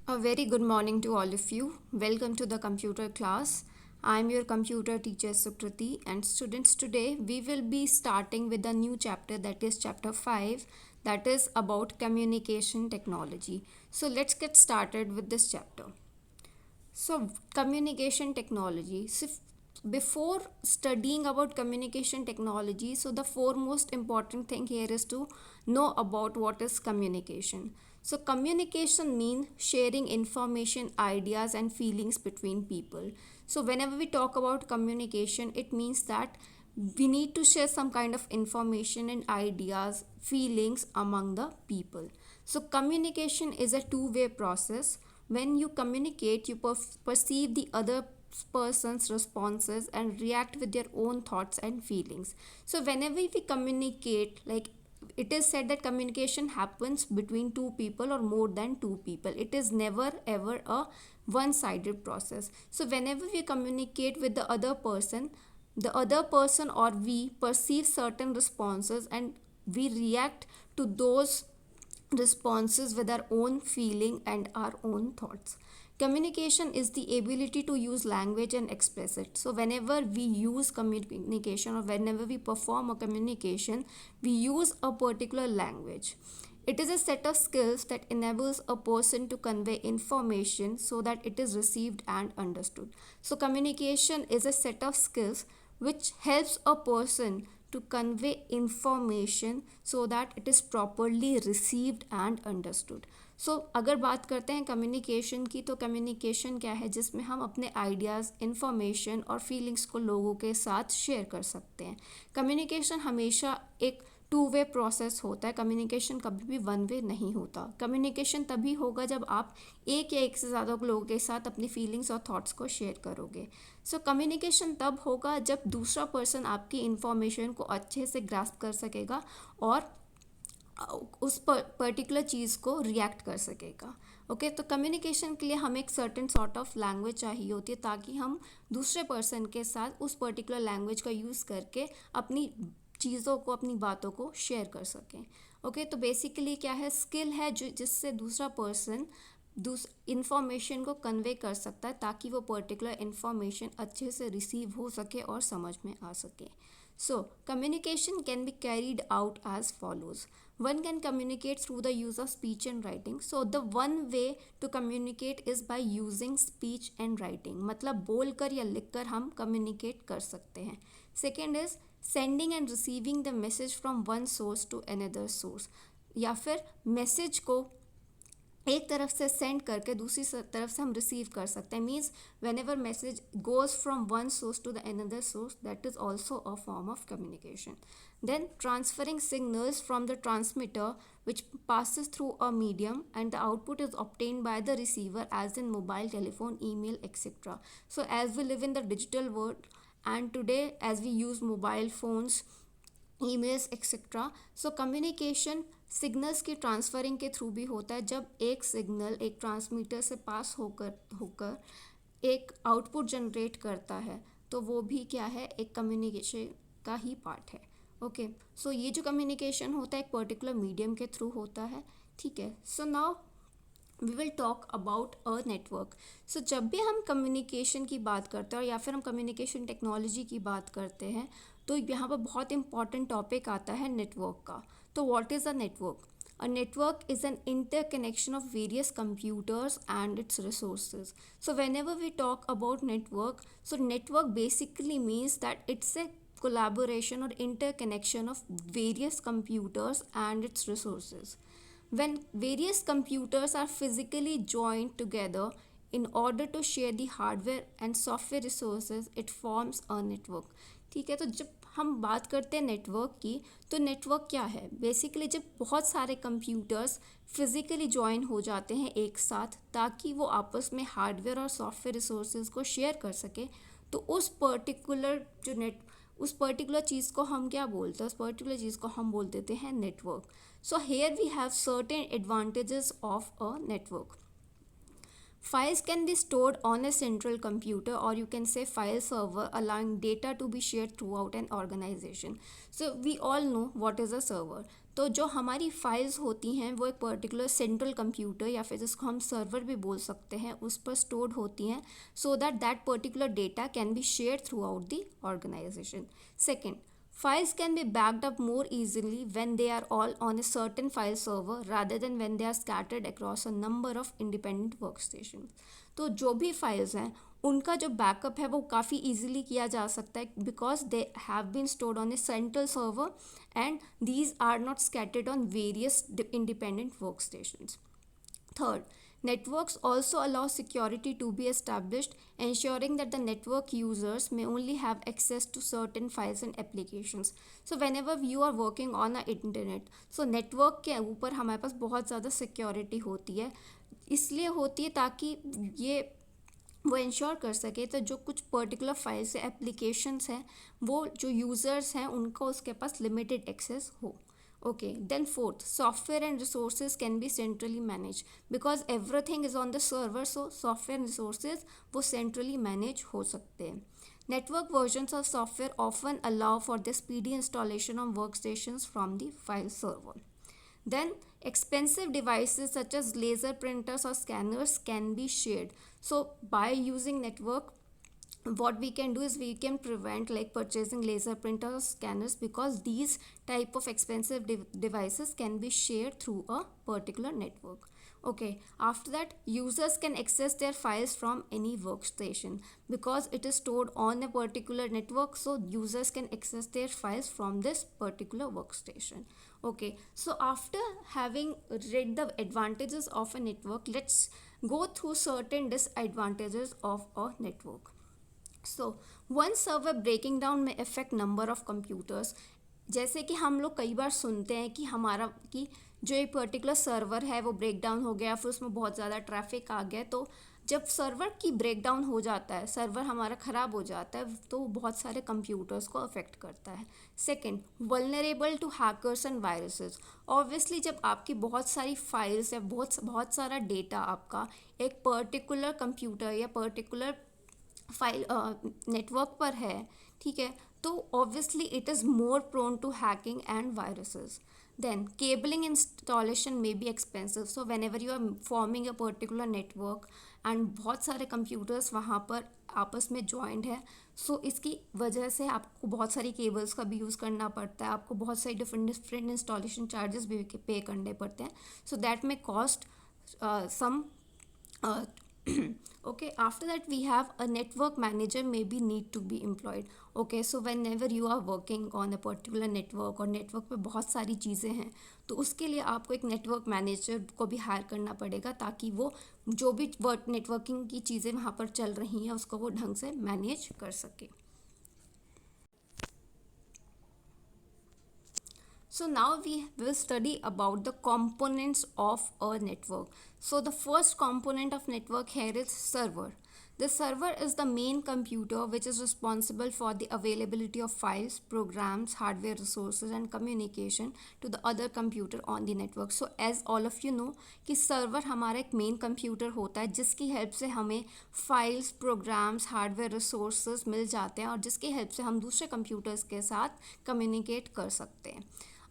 A very good morning to all of you. Welcome to the computer class. I'm your computer teacher Sukriti, and students, today we will be starting with a new chapter, that is chapter 5, that is about communication technology. So let's get started with this chapter. So, communication technology. Before studying about communication technology, so the foremost important thing here is to know about what is communication. So, communication means sharing information, ideas, and feelings between people. So, whenever we talk about communication, it means that we need to share some kind of information and ideas, feelings among the people. So, communication is a two-way process. When you communicate, you perceive the other person's responses and react with their own thoughts and feelings. So whenever we communicate, like it is said that communication happens between two people or more than two people. It is never ever a one sided process. So whenever we communicate with the other person or we perceive certain responses and we react to those responses with our own feeling and our own thoughts. Communication is the ability to use language and express it. So whenever we use communication or whenever we perform a communication, we use a particular language. It is a set of skills that enables a person to convey information so that it is received and understood. So communication is a set of skills which helps a person to convey information so that it is properly received and understood. सो अगर बात करते हैं communication की, तो communication क्या है, जिसमें हम अपने आइडियाज़, इन्फॉर्मेशन और फीलिंग्स को लोगों के साथ शेयर कर सकते हैं. कम्युनिकेशन हमेशा एक टू वे प्रोसेस होता है. कम्युनिकेशन कभी भी वन वे नहीं होता. कम्युनिकेशन तभी होगा जब आप एक या एक से ज़्यादा लोगों के साथ अपनी फीलिंग्स और थॉट्स को शेयर करोगे. सो कम्युनिकेशन तब होगा जब दूसरा पर्सन आपकी इन्फॉर्मेशन को अच्छे से ग्रास्प कर सकेगा और उस पर्टिकुलर चीज़ को रिएक्ट कर सकेगा. ओके, तो कम्युनिकेशन के लिए हमें एक सर्टेन सॉर्ट ऑफ लैंग्वेज चाहिए होती है ताकि हम दूसरे पर्सन के साथ उस पर्टिकुलर लैंग्वेज का यूज़ करके अपनी चीज़ों को, अपनी बातों को शेयर कर सकें. ओके, तो बेसिकली क्या है, स्किल है जो जिससे दूसरा पर्सन इंफॉर्मेशन को कन्वे कर सकता है ताकि वो पर्टिकुलर इंफॉर्मेशन अच्छे से रिसीव हो सके और समझ में आ सके. So, communication can be carried out as follows. One can communicate through the use of speech and writing. So, the one way to communicate is by using speech and writing. मतलब बोलकर या लिखकर हम communicate कर सकते हैं. Second is sending and receiving the message from one source to another source. या फिर मैसेज को एक तरफ से सेंड करके दूसरी तरफ से हम रिसीव कर सकते हैं. Means whenever message goes from one source to the another source, that is also a form of communication. Then transferring signals from the transmitter which passes through a medium and the output is obtained by the receiver as in mobile telephone, email, etc. So as we live in the digital world and today as we use mobile phones, emails, etc. So communication signals की transferring के through भी होता है. जब एक signal एक transmitter से पास होकर होकर एक आउटपुट जनरेट करता है तो वो भी क्या है, एक कम्युनिकेशन का ही पार्ट है. ओके, सो ये जो कम्युनिकेशन होता है एक पर्टिकुलर मीडियम के थ्रू होता है. ठीक है, so now we will talk about a network. So जब भी हम कम्युनिकेशन की बात करते हैं या फिर हम कम्युनिकेशन टेक्नोलॉजी की बात करते हैं तो यहाँ पर बहुत इंपॉर्टेंट टॉपिक आता है नेटवर्क का. तो what is a network? A network is an interconnection of various computers and its resources. So whenever we talk about network, so network basically means that it's a collaboration or interconnection of various computers and its resources. When various computers are physically joined together in order to share the hardware and software resources, it forms a network. ठीक है, तो जब हम बात करते हैं network की, तो नेटवर्क क्या है, बेसिकली जब बहुत सारे कंप्यूटर्स फिज़िकली ज्वाइन हो जाते हैं एक साथ ताकि वो आपस में हार्डवेयर और सॉफ्टवेयर रिसोर्सेज को शेयर कर सके, तो उस पर्टिकुलर चीज़ को हम क्या बोलते हैं, उस पर्टिकुलर चीज़ को हम बोल देते हैं network. So here we have certain advantages of a network. Files can be stored on a central computer, or you can say file server, allowing data to be shared throughout an organization. So we all know what is a server. तो जो हमारी files होती हैं वो एक particular central computer या फिर जिसको हम सर्वर भी बोल सकते हैं उस पर स्टोर्ड होती हैं, so that that particular data can be share throughout the organization. Second, files can be backed up more easily when they are all on a certain file server rather than when they are scattered across a number of independent workstations. तो जो भी files हैं उनका जो backup है वो काफ़ी easily किया जा सकता है because they have been stored on a central server and these are not scattered on various independent workstations. Third, networks also allow security to be established, ensuring that the network users may only have access to certain files and applications. So whenever you are working on the internet, so network के ऊपर हमारे पास बहुत ज़्यादा security होती है, इसलिए होती है ताकि ये वो इंश्योर कर सके तो जो कुछ पर्टिकुलर फाइल्स है एप्लीकेशंस हैं वो जो यूज़र्स हैं उनको उसके पास लिमिटेड एक्सेस हो. Okay, then fourth, software and resources can be centrally managed because everything is on the server, so software and resources वो centrally manage हो सकते हैं. Network versions of software often allow for the speedy installation on workstations from the file server. Then expensive devices such as laser printers or scanners can be shared. So by using network, what we can do is we can prevent like purchasing laser printers or scanners because these type of expensive devices can be shared through a particular network. Okay, after that users can access their files from any workstation because it is stored on a particular network, so users can access their files from this particular workstation. Okay, so after having read the advantages of a network, let's go through certain disadvantages of a network. So one server breaking down में affect number of computers. जैसे कि हम लोग कई बार सुनते हैं कि हमारा कि जो एक पर्टिकुलर सर्वर है वो ब्रेक डाउन हो गया, फिर उसमें बहुत ज़्यादा ट्रैफिक आ गया. तो जब सर्वर की ब्रेक डाउन हो जाता है, सर्वर हमारा ख़राब हो जाता है, तो बहुत सारे कंप्यूटर्स को अफेक्ट करता है. Second, vulnerable to hackers and viruses. Obviously जब आपकी बहुत सारी फाइल्स या बहुत सारा डेटा आपका एक पर्टिकुलर कंप्यूटर या पर्टिकुलर फाइल नेटवर्क पर है, ठीक है, तो obviously it is more prone to hacking and viruses. Then cabling installation में be expensive. So whenever you are forming a particular network and बहुत सारे कंप्यूटर्स वहाँ पर आपस में जॉइंट है, सो इसकी वजह से आपको बहुत सारी केबल्स का भी यूज़ करना पड़ता है, आपको बहुत सारी डिफरेंट इंस्टॉलेशन चार्जेस भी पे करने पड़ते हैं. सो दैट में cost some okay, after that we have a network manager maybe need to be employed. Okay, so whenever you are working on a particular network और नेटवर्क पे बहुत सारी चीज़ें हैं तो उसके लिए आपको एक नेटवर्क मैनेजर को भी हायर करना पड़ेगा ताकि वो जो भी नेटवर्किंग की चीज़ें वहाँ पर चल रही हैं उसको वो ढंग से मैनेज कर सके. So now we will study about the components of a network. So the first component of network here is server. The server is the main computer which is responsible for the availability of files, programs, hardware resources and communication to the other computer on the network. So as all of you know कि server हमारा एक main computer होता है जिसकी help से हमें files, programs, hardware resources मिल जाते हैं और जिसकी help से हम दूसरे computers के साथ communicate कर सकते हैं.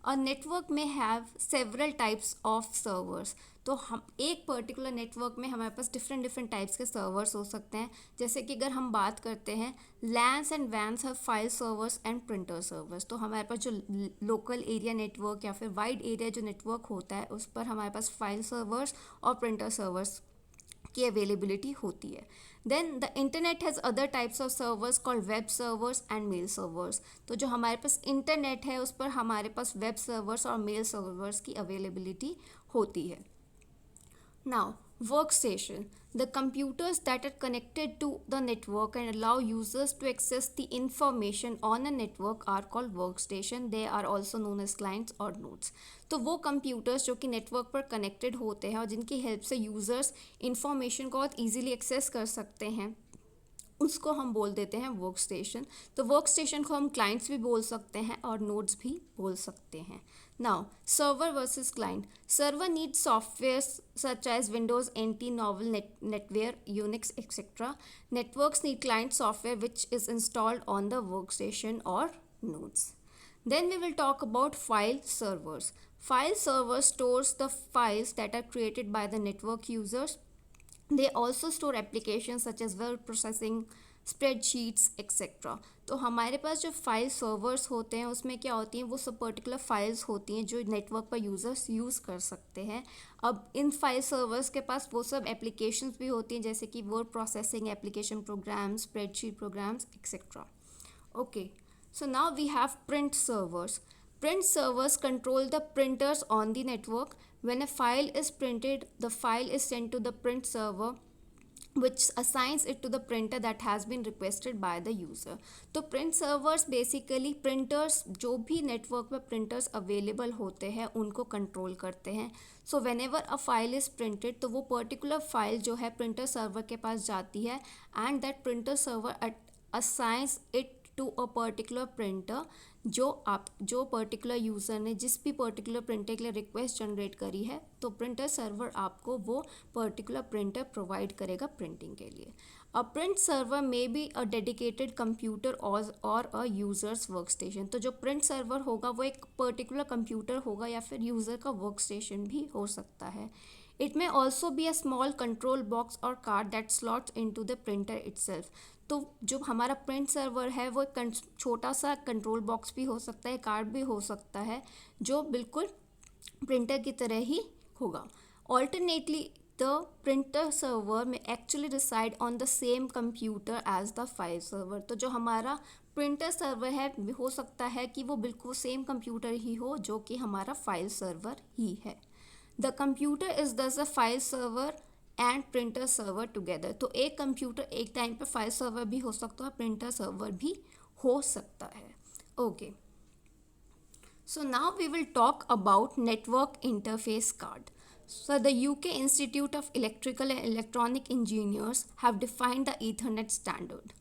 A network may have several types of servers. तो हम एक पर्टिकुलर नेटवर्क में हमारे पास डिफरेंट टाइप्स के सर्वर्स हो सकते हैं. जैसे कि अगर हम बात करते हैं लैन्स एंड वैन्स है file servers and printer servers. तो हमारे पास जो लोकल एरिया नेटवर्क या फिर वाइड एरिया जो नेटवर्क होता है उस पर हमारे पास फाइल सर्वर्स और प्रिंटर सर्वर्स की अवेलेबिलिटी होती है. Then the internet has other types of servers called web servers and mail servers. तो जो हमारे पास इंटरनेट है उस पर हमारे पास वेब सर्वर्स और मेल सर्वर्स की अवेलेबिलिटी होती है. Now, workstation. The computers that are connected to the network and allow users to access the information on a network are called workstation. They are also known as clients or nodes. तो वो computers जो कि network पर connected होते हैं और जिनकी help से यूज़र्स इंफॉर्मेशन को बहुत ईजीली एक्सेस कर सकते हैं उसको हम बोल देते हैं वर्क स्टेशन. तो वर्क स्टेशन को हम क्लाइंट्स भी बोल सकते हैं और नोड्स भी बोल सकते हैं. Now server versus client. Server need software such as Windows NT, Novell, NetWare, Unix etcetera. Networks need client software which is installed on the work station और nodes. Then we will talk about file servers. File server stores the files that are created by the network users. They also store applications such as word processing, spreadsheets etcetera. तो हमारे पास जो file servers होते हैं उसमें क्या होती हैं, वो सब पर्टिकुलर फाइल्स होती हैं जो नेटवर्क पर यूज़र्स यूज़ कर सकते हैं. अब इन फाइल सर्वर्स के पास वो सब एप्लीकेशंस भी होती हैं जैसे कि word processing application programs, spreadsheet programs etcetera. Okay, so now we have print servers. Print servers control the printers on the network. When a file is printed, the file is sent to the print server, which assigns it to the printer that has been requested by the user. तो print servers basically printers, जो भी network पे printers available होते हैं उनको control करते हैं. So whenever a file is printed, तो वो particular file जो है printer server के पास जाती है and that printer server assigns it to a particular printer. जो पर्टिकुलर यूज़र ने जिस भी पर्टिकुलर प्रिंटर के लिए रिक्वेस्ट जनरेट करी है तो प्रिंटर सर्वर आपको वो पर्टिकुलर प्रिंटर प्रोवाइड करेगा प्रिंटिंग के लिए. A print server may be a dedicated computer और अ यूज़र्स वर्क स्टेशन. तो जो प्रिंट सर्वर होगा वो एक पर्टिकुलर कंप्यूटर होगा या फिर यूज़र का वर्क स्टेशन भी हो सकता है. It may also be a small control box or card that slots into the printer itself. तो जो हमारा प्रिंट सर्वर है वो एक छोटा सा कंट्रोल बॉक्स भी हो सकता है, कार्ड भी हो सकता है जो बिल्कुल प्रिंटर की तरह ही होगा. ऑल्टरनेटली द प्रिंटर सर्वर में actually reside on the same computer as the file server. तो जो हमारा प्रिंटर सर्वर है हो सकता है कि वो बिल्कुल सेम कंप्यूटर ही हो जो कि हमारा फाइल सर्वर ही है. द कंप्यूटर इज़ दस a file server and printer server together. तो एक कंप्यूटर एक टाइम पे फाइल सर्वर भी हो सकता है, प्रिंटर सर्वर भी हो सकता है. Okay, so now we will talk about network interface card. So the UK Institute of Electrical and Electronic Engineers have defined the Ethernet standard.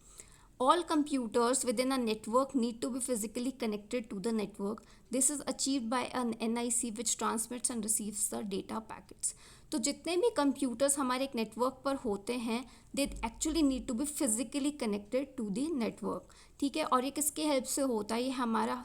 All computers within a network need to be physically connected to the network. This is achieved by an NIC which transmits and receives the data packets. तो जितने भी computers हमारे एक network पर होते हैं they actually need to be physically connected to the network. ठीक है, और ये किसके हेल्प से होता है, ये हमारा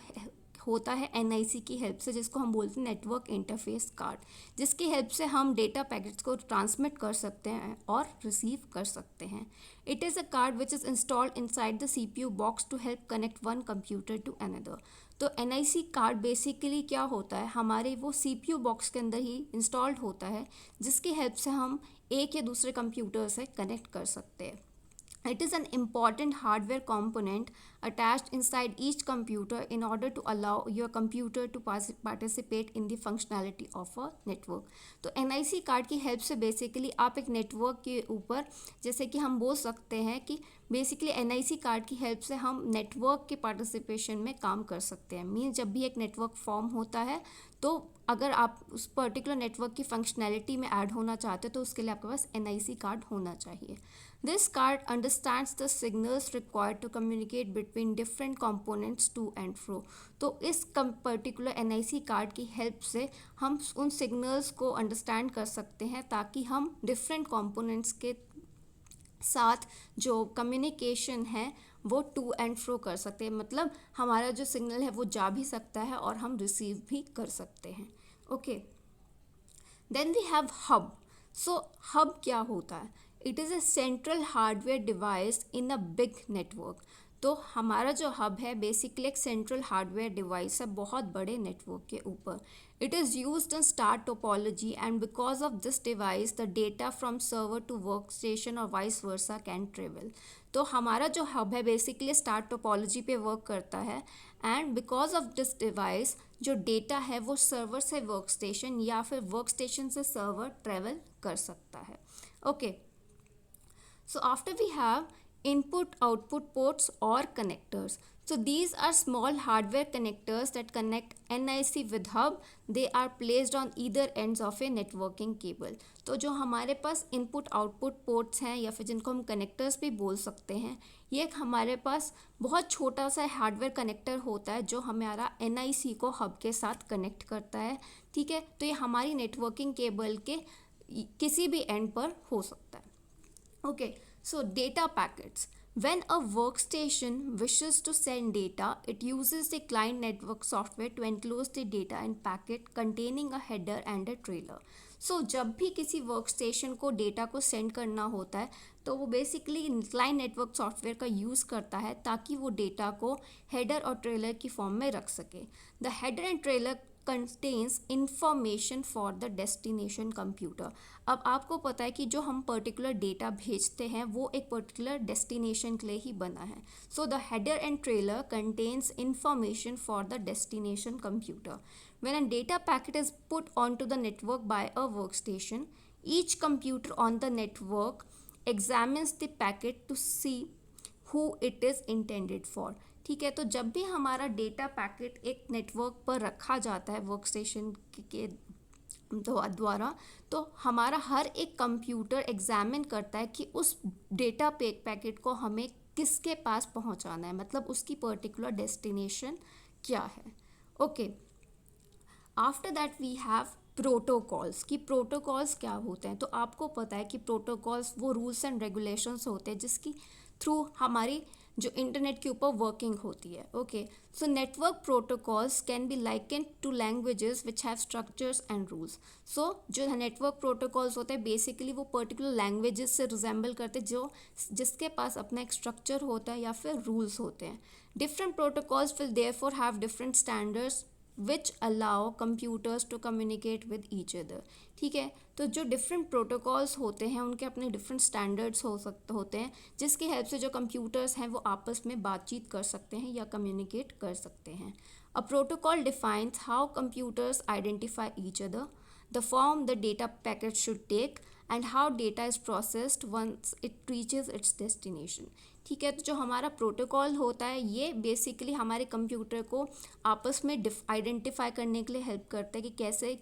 होता है NIC की हेल्प से, जिसको हम बोलते हैं नेटवर्क इंटरफेस कार्ड, जिसकी हेल्प से हम डेटा पैकेट्स को ट्रांसमिट कर सकते हैं और रिसीव कर सकते हैं. It is a card which is installed inside the CPU box to help connect one computer to another. तो NIC कार्ड बेसिकली क्या होता है, हमारे वो CPU बॉक्स के अंदर ही इंस्टॉल्ड होता है जिसकी हेल्प से हम एक या दूसरे कंप्यूटर से कनेक्ट कर सकते हैं. It is an important hardware component attached inside each computer in order to allow your computer to participate in the functionality of a network. तो NIC कार्ड की हेल्प से बेसिकली आप एक नेटवर्क के ऊपर, जैसे कि हम बोल सकते हैं कि बेसिकली NIC कार्ड की हेल्प से हम नेटवर्क के पार्टिसिपेशन में काम कर सकते हैं. मीन्स जब भी एक नेटवर्क फॉर्म होता है तो अगर आप उस पर्टिकुलर नेटवर्क की फंक्शनैलिटी में ऐड होना चाहते हो तो उसके लिए आपके पास NIC कार्ड होना चाहिए. This card understands the signals required to communicate between different components to and fro. तो इस पर्टिकुलर NIC कार्ड की हेल्प से हम उन सिग्नल्स को अंडरस्टैंड कर सकते हैं ताकि हम डिफरेंट कंपोनेंट्स के साथ जो कम्युनिकेशन है वो टू एंड फ्रो कर सकते हैं. मतलब हमारा जो सिग्नल है वो जा भी सकता है और हम रिसीव भी कर सकते हैं. Okay, then we have hub. So hub क्या होता है, it is a central hardware device in a big network. तो हमारा जो हब है बेसिकली एक सेंट्रल हार्डवेयर डिवाइस है बहुत बड़े नेटवर्क के ऊपर. It is used in star topology and because of this device the data from server to work station और वाइस वर्सा कैन ट्रेवल. तो हमारा जो हब है बेसिकली स्टार टोपोलॉजी पे वर्क करता है and because of this device जो डेटा है वो सर्वर से वर्क स्टेशन या फिर वर्क स्टेशन से सर्वर ट्रेवल कर सकता है. ओके, so after we have input output ports or connectors. So these are small hardware connectors that connect NIC with hub. They are placed on either ends of a networking cable. तो जो हमारे पास input output ports हैं या फिर जिनको हम connectors भी बोल सकते हैं, ये एक हमारे पास बहुत छोटा सा हार्डवेयर कनेक्टर होता है जो हमारा NIC को हब के साथ कनेक्ट करता है. ठीक है, तो ये हमारी नेटवर्किंग केबल के किसी भी एंड पर हो सकता है. Okay, so data packets. When a workstation wishes to send data, it uses the client network software to enclose the data in packet containing a header and a trailer. So जब भी किसी workstation को data को send करना होता है तो वो बेसिकली क्लाइंट नेटवर्क सॉफ्टवेयर का यूज़ करता है ताकि वो डेटा को हेडर और ट्रेलर की फॉर्म में रख सके. The header and trailer contains information for the destination computer. अब आपको पता है कि जो हम पर्टिकुलर डेटा भेजते हैं वो एक पर्टिकुलर डेस्टिनेशन के लिए ही बना है. So the header and trailer contains information for the destination computer. When a data packet is put onto the network by a workstation, each computer on the network examines the packet to see who it is intended for. ठीक है, तो जब भी हमारा data packet एक network पर रखा जाता है वर्कस्टेशन के द्वारा, तो हमारा हर एक कंप्यूटर एग्जामिन करता है कि उस डेटा पैकेट को हमें किसके पास पहुंचाना है, मतलब उसकी पर्टिकुलर डेस्टिनेशन क्या है. Okay, after that we have protocols. कि प्रोटोकॉल्स क्या होते हैं, तो आपको पता है कि प्रोटोकॉल्स वो रूल्स एंड रेगुलेशंस होते हैं जिसकी थ्रू हमारी जो इंटरनेट के ऊपर वर्किंग होती है. Okay, so network protocols can be likened to languages which have structures and rules. So जो नेटवर्क प्रोटोकॉल्स होते हैं बेसिकली वो पर्टिकुलर लैंग्वेजेस से रिजेंबल करते हैं जो जिसके पास अपना एक स्ट्रक्चर होता है या फिर रूल्स होते हैं. Different protocols will therefore have different standards which allow computers to communicate with each other. ठीक है, तो जो डिफरेंट प्रोटोकॉल्स होते हैं उनके अपने डिफरेंट स्टैंडर्ड्स होते हैं जिसकी हेल्प से जो कंप्यूटर्स हैं वो आपस में बातचीत कर सकते हैं या कम्युनिकेट कर सकते हैं. A protocol defines how computers identify each other, the form the data packet should take and how data is processed once it reaches its destination. ठीक है, तो जो हमारा प्रोटोकॉल होता है ये बेसिकली हमारे कंप्यूटर को आपस में आइडेंटिफाई करने के लिए हेल्प करता है कि कैसे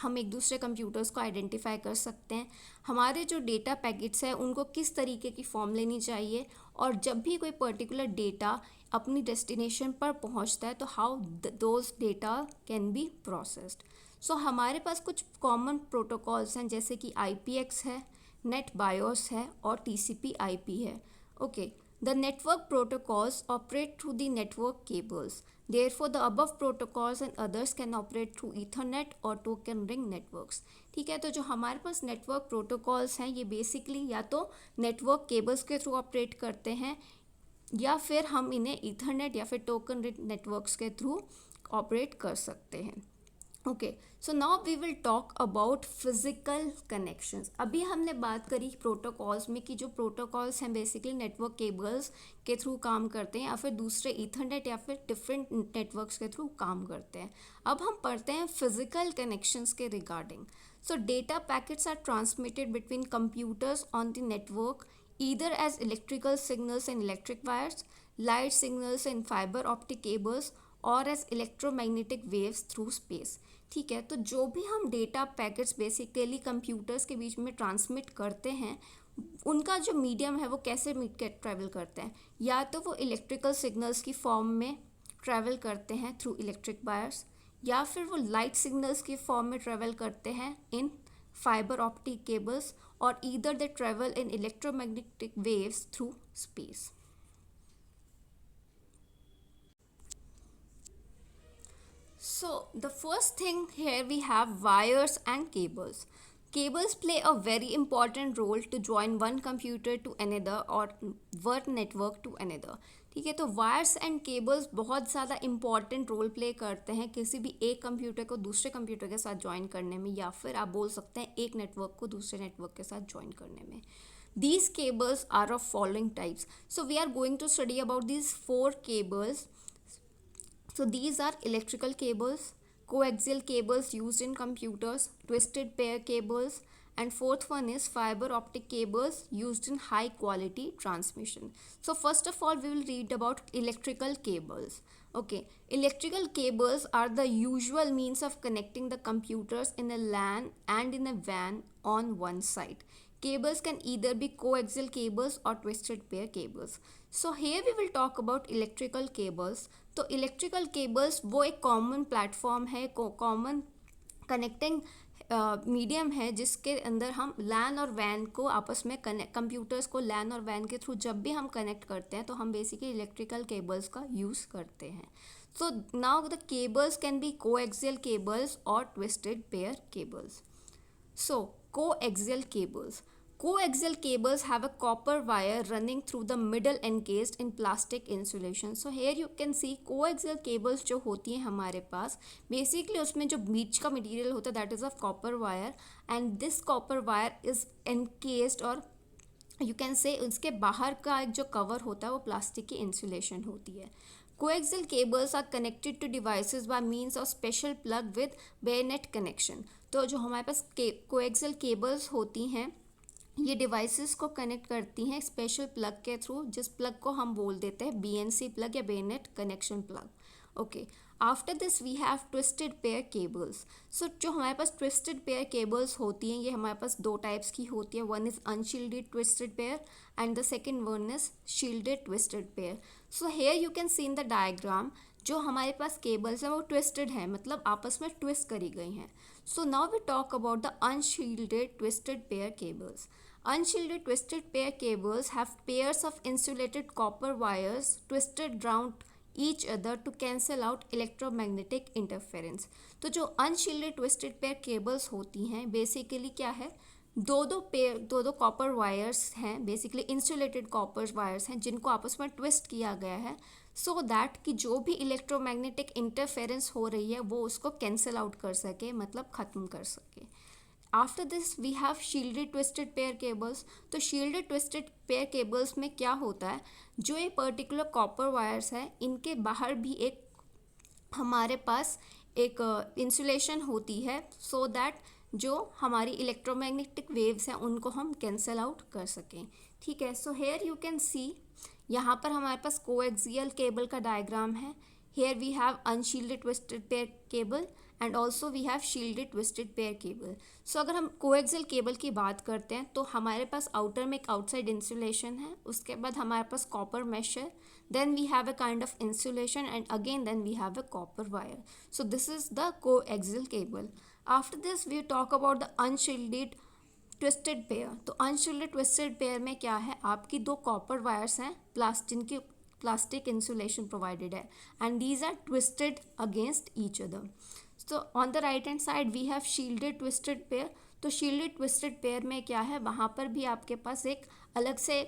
हम एक दूसरे कंप्यूटर्स को आइडेंटिफाई कर सकते हैं, हमारे जो डेटा पैकेट्स हैं उनको किस तरीके की फॉर्म लेनी चाहिए, और जब भी कोई पर्टिकुलर डेटा अपनी डेस्टिनेशन पर पहुंचता है तो how those data can be processed. So हमारे पास कुछ कॉमन प्रोटोकॉल्स हैं जैसे कि IPX है, नेट बायोस है और TCP/IP है. Okay, the network protocols operate through the network cables. Therefore, the above protocols and others can operate through Ethernet or token ring networks. ठीक है, तो जो हमारे पास नेटवर्क प्रोटोकॉल्स हैं ये बेसिकली या तो नेटवर्क केबल्स के थ्रू ऑपरेट करते हैं या फिर हम इन्हें ईथरनेट या फिर टोकन रिंग नेटवर्क्स के थ्रू ऑपरेट कर सकते हैं. Okay, so now we will talk about physical connections. अभी हमने बात करी प्रोटोकॉल्स में कि जो प्रोटोकॉल्स हैं बेसिकली नेटवर्क केबल्स के थ्रू काम करते हैं या फिर दूसरे ईथरनेट या फिर डिफरेंट नेटवर्क्स के थ्रू काम करते हैं. अब हम पढ़ते हैं फिजिकल कनेक्शंस के regarding. So data packets are transmitted between computers on the network either as electrical signals in electric wires, light signals in fiber optic cables or as electromagnetic waves through space. ठीक है, तो जो भी हम data packets basically computers के बीच में transmit करते हैं उनका जो मीडियम है वो कैसे ट्रैवल करते हैं, या तो वो इलेक्ट्रिकल सिग्नल्स की फॉर्म में ट्रैवल करते हैं थ्रू इलेक्ट्रिक वायर्स, या फिर वो लाइट सिग्नल्स की फॉर्म में ट्रैवल करते हैं इन fiber optic cables, or either they travel in electromagnetic waves through space. So the first thing here we have wires and cables. Cables play a very important role to join one computer to another or one network to another. ठीक है, तो wires and cables बहुत ज़्यादा important role play करते हैं किसी भी एक कंप्यूटर को दूसरे कंप्यूटर के साथ ज्वाइन करने में, या फिर आप बोल सकते हैं एक नेटवर्क को दूसरे नेटवर्क के साथ ज्वाइन करने में. These cables are of following types. So we are going to study about these 4 cables. So these are electrical cables, coaxial cables used in computers, twisted pair cables, and fourth one is fiber optic cables used in high quality transmission. So first of all we will read about electrical cables. Okay, electrical cables are the usual means of connecting the computers in a LAN and in a WAN on one side. Cables can either be coaxial cables or twisted pair cables. So here we will talk about electrical cables. तो electrical cables वो एक common platform है, common connecting medium है जिसके अंदर हम लैन और van को आपस में कनेक्ट, कंप्यूटर्स को लैन और वैन के थ्रू जब भी हम कनेक्ट करते हैं तो हम बेसिकली इलेक्ट्रिकल केबल्स का यूज़ करते हैं. So now the cables can be coaxial cables or twisted pair cables. So coaxial cables. Coaxial cables have a copper wire running through the middle encased in plastic insulation. So here you can see coaxial cables जो होती हैं हमारे पास basically उसमें जो बीच का material होता है that is of copper wire, and this copper wire is encased और यू कैन से उसके बाहर का एक जो कवर होता है वो प्लास्टिक की इंसुलेशन होती है. Coaxial cables are connected to devices by means of special plug with bayonet connection. तो जो हमारे पास कोएक्सियल केबल्स होती हैं ये डिवाइसेस को कनेक्ट करती हैं स्पेशल प्लग के थ्रू, जिस प्लग को हम बोल देते हैं BNC प्लग या bayonet connection plug. Okay, after this we have twisted pair cables. So जो हमारे पास ट्विस्टेड पेयर केबल्स होती हैं ये हमारे पास दो टाइप्स की होती है. One is unshielded twisted pair and the second one is shielded twisted pair. So here you can C in the diagram जो हमारे पास केबल्स हैं वो ट्विस्टेड हैं, मतलब आपस में ट्विस्ट करी गई हैं. So now we talk about the unshielded twisted pair cables. Unshielded twisted pair cables have pairs of insulated copper wires twisted round each other to cancel out electromagnetic interference. तो जो unshielded twisted pair cables होती हैं basically क्या है, दो copper wires हैं, basically insulated copper wires हैं जिनको आपस में ट्विस्ट किया गया है सो दैट कि जो भी इलेक्ट्रोमैग्नेटिक इंटरफेरेंस हो रही है वो उसको कैंसिल आउट कर सके, मतलब ख़त्म कर सके. After this we have shielded twisted pair cables. तो शील्डेड ट्विस्टेड पेयर केबल्स में क्या होता है, जो ये पर्टिकुलर कॉपर वायर्स है इनके बाहर भी एक हमारे पास एक इंसुलेशन होती है सो दैट जो हमारी इलेक्ट्रोमैग्नेटिक वेव्स हैं उनको हम कैंसिल आउट कर सकें. ठीक है, so here you can see यहाँ पर हमारे पास कोएक्सियल केबल का डायग्राम है. Here we have unshielded twisted pair cable and also we have shielded twisted pair cable. So अगर हम कोएक्सियल केबल की बात करते हैं तो हमारे पास आउटर में एक आउटसाइड इंसुलेशन है, उसके बाद हमारे पास कॉपर मैश है, then we have a kind of insulation and again then we have a copper wire. So this is the coaxial cable. After this we talk about the unshielded twisted pair. तो unshielded twisted pair में क्या है, आपकी दो copper wires हैं जिनकी plastic insulation provided है and these are twisted against each other. So on the right hand side we have shielded twisted pair. तो shielded twisted pair में क्या है, वहाँ पर भी आपके पास एक अलग से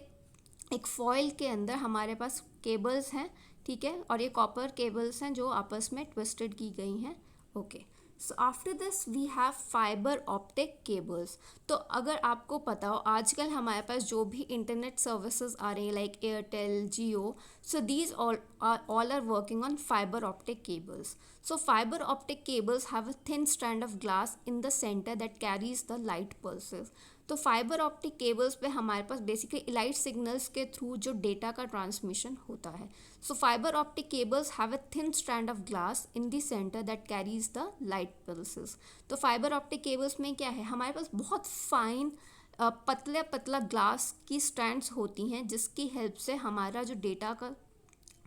एक फॉइल के अंदर हमारे पास केबल्स हैं. ठीक है, और ये कॉपर केबल्स हैं जो आपस में ट्विस्टेड की गई हैं. Okay, so after this we have fibre optic cables. तो अगर आपको पता हो आजकल हमारे पास जो भी इंटरनेट सर्विसेज आ रही हैं like Airtel, Jio, so these all are working on fibre optic cables. So fiber optic cables have a thin strand of glass in the center that carries the light pulses. तो फाइबर ऑप्टिक केबल्स पे हमारे पास basically light signals के through जो data का transmission होता है. So fibre optic cables have a thin strand of glass in the centre that carries the light pulses. तो फाइबर ऑप्टिक केबल्स में क्या है, हमारे पास बहुत फाइन पतला ग्लास की स्ट्रैंड्स होती हैं जिसकी हेल्प से हमारा जो डेटा का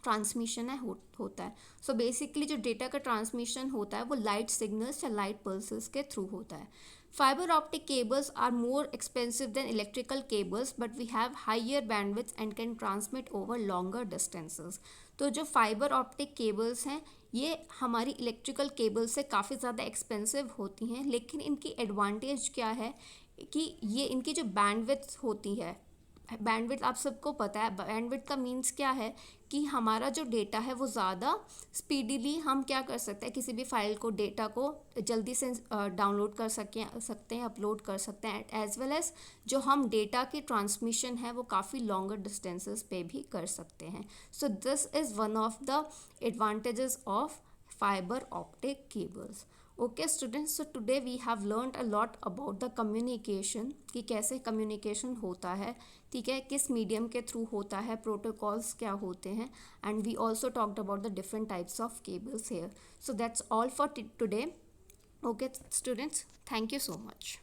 ट्रांसमिशन है होता है. सो बेसिकली जो डेटा का ट्रांसमिशन होता है वो लाइट सिग्नल्स या लाइट पल्सेस के थ्रू होता है. Fibre optic cables are more expensive than electrical cables but we have higher bandwidth and can transmit over longer distances. तो जो फाइबर ऑप्टिक केबल्स हैं ये हमारी इलेक्ट्रिकल केबल से काफ़ी ज़्यादा एक्सपेंसिव होती हैं, लेकिन इनकी एडवांटेज क्या है कि ये इनकी जो बैंडविड्थ होती है, बैंडविड्थ आप सबको पता है, बैंडविड्थ का मीन्स क्या है कि हमारा जो डेटा है वो ज़्यादा स्पीडीली हम क्या कर सकते हैं, किसी भी फाइल को डेटा को जल्दी से डाउनलोड कर सकते हैं, अपलोड कर सकते हैं, एज वेल एज जो हम डेटा की ट्रांसमिशन है वो काफ़ी लॉन्गर डिस्टेंसेस पे भी कर सकते हैं. So this is one of the advantages of fibre optic cables. Okay students, so today we have learned a lot about the communication कि कैसे कम्युनिकेशन होता है. ठीक है, किस मीडियम के थ्रू होता है, प्रोटोकॉल्स क्या होते हैं, and we also talked about the different types of cables here. So that's all for today. Okay students, thank you so much.